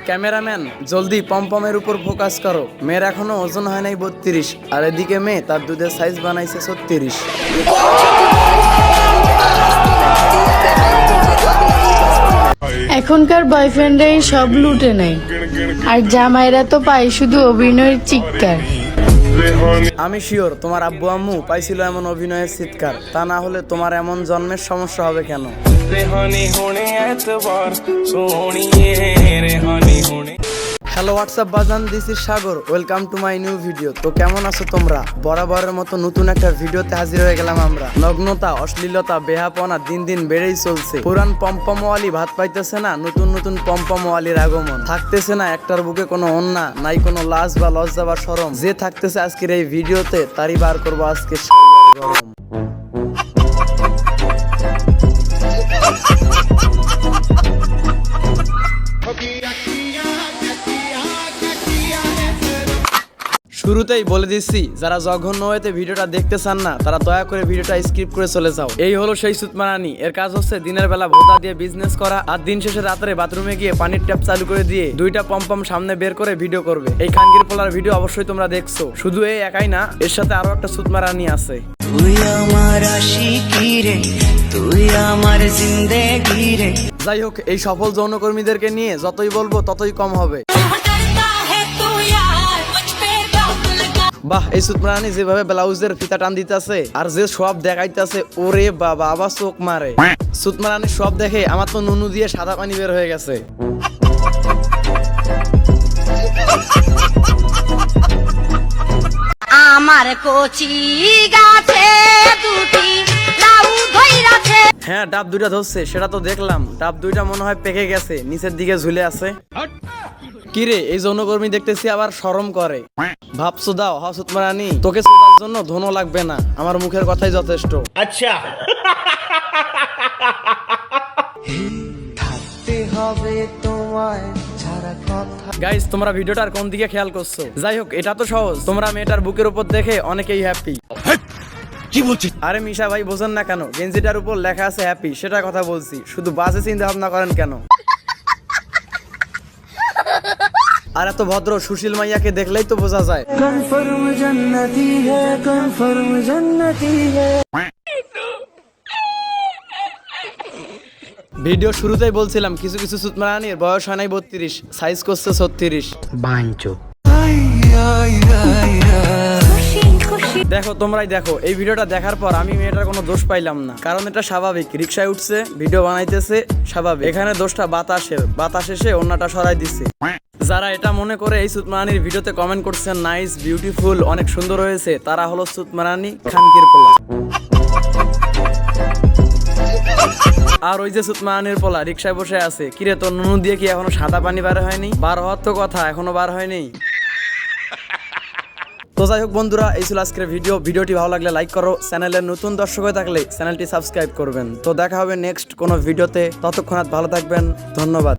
Cameraman জলদি পমপমের উপর focus করো। মেয়ের এখনো ওজন হয় নাই 32, আর এদিকে মেয়ে তার দুধের সাইজ বানাইছে 36। এখনকার বয়ফ্রেন্ডরাই সব লুটে নেয়, আর জামাইরা তো পায় শুধু অভিনয়ের চিৎকার। আমি শিওর তোমার আব্বু আম্মু পাইছিল এমন অভিনয়ের চিৎকার, তা না হলে তোমার এমন জন্মের সমস্যা হবে কেন? হ্যালো হোয়াটসঅ্যাপ বাজান, this is Sagar, welcome to my new video. তো কেমন আছো তোমরা? বরাবরের মতো নতুন একটা ভিডিওতে হাজির হয়ে গেলাম আমরা। নগ্নতা, অশ্লীলতা, বেহাপনা দিন দিন বেড়েই চলছে। পুরান পমপমওয়ালি ভাত পাইতেছে না, নতুন নতুন পমপমওয়ালির আগমন। থাকতেছে না একটার বুকে কোনো অন্যা, নাই কোনো লাজ বা লজ্জা বা শরম। যে থাকতেছে আজকের এই ভিডিওতে তারই বার করবো আজকে গরম। শুরুতেই বলে দিচ্ছি, যারা জঘন্য হয়েতে ভিডিওটা দেখতে চান না তারা দয়া করে ভিডিওটা স্কিপ করে চলে যাও। এই হলো সেই সুতমারানি। এর কাজ হচ্ছে দিনের বেলা ভোতা দিয়ে বিজনেস করা, আর দিন শেষে রাত্রে বাথরুমে গিয়ে পানির ট্যাপ চালু করে দিয়ে দুইটা পম্পম সামনে বের করে ভিডিও করবে। এই খানগির পোলার ভিডিও অবশ্যই তোমরা দেখছো। শুধু এই একাই না, এর সাথে আরো একটা সুতমারানি আছে। তুই আমার আশিকি রে, তুই আমার জিন্দেগি রে। যাই হোক, এই সফল যৌনকর্মীদেরকে নিয়ে যতই বলবো ততই কম হবে। বাহ, এই সুতমারানি যেভাবে ব্লাউজের ফিতা টান দিতেছে আর যে সব দেখাইতেছে, ওরে বাবা, আবার চোখ মারে। সুতমারানি সব দেখে আমার তো নুনু দিয়ে সাদা পানি বের হয়ে গেছে। আমার কচি গাছে দুটি লাউ ধইরাছে। হ্যাঁ, ডাব দুইটা ধরছে, সেটা তো দেখলাম। ডাব দুইটা মনে হয় পেকে গেছে, নিচের দিকে ঝুলে আছে। কিরে, এই যৌনকর্মী দেখতেছি আবার শরম করে। ভাবছো দাও হা সুতমারানি, তোকে চোদার জন্য ধনও লাগবে না, আমার মুখের কথাই যথেষ্ট। আচ্ছা, গাইস, তোমরা ভিডিওটার কোন দিকে খেয়াল করছো? যাই হোক, এটা তো সহজ। তোমরা মেয়েটার বুকের উপর দেখে অনেকেই হ্যাপি। কি বলছিস? আরে মিশা ভাই, বোঝেন না কেন? গেঞ্জিটার উপর লেখা আছে হ্যাপি, সেটা কথা বলছি। শুধু বাজে চিন্তা ভাবনা করেন কেন? আর এত ভদ্র সুশীল মাইয়াকে দেখলেই তো বোঝা যায়। কনফার্ম জান্নাতি হে, কনফার্ম জান্নাতি হে। ভিডিও শুরুতেই বলছিলাম কিছু কিছু সুতমারানির বয়স হয় নাই 32, সাইজ করছে 36। দেখো, তোমরাই দেখো। এই ভিডিওটা দেখার পর আমি মেয়েটার কোনো দোষ পাইলাম না, কারণ এটা স্বাভাবিক। রিক্সায় উঠছে, ভিডিও বানাইতেছে, স্বাভাবিক। এখানে দোষটা বাতাসের। বাতাস এসে ওন্নাটা সরাই দিচ্ছে। যারা এটা মনে করে এই সুতমারানির ভিডিওতে কমেন্ট করছেন নাইস, বিউটিফুল, অনেক সুন্দর হয়েছে, তারা হলো সুতমারানি খানকির পোলা। আর ওই যে সুতমারানির পোলা রিক্সায় বসে আছে, কিরে তোর নুনু দিয়ে কি এখনো সাদা পানি বার হয়নি? বার হওয়ার তো কথা, এখনো বার হয়নি। তো যাই হোক বন্ধুরা, এই ছিল আজকের ভিডিওটি ভালো লাগলে লাইক করো, চ্যানেলের নতুন দর্শক হয়ে থাকলে চ্যানেলটি সাবস্ক্রাইব করবেন। তো দেখা হবে নেক্সট কোনো ভিডিওতে, ততক্ষণ ভালো থাকবেন, ধন্যবাদ।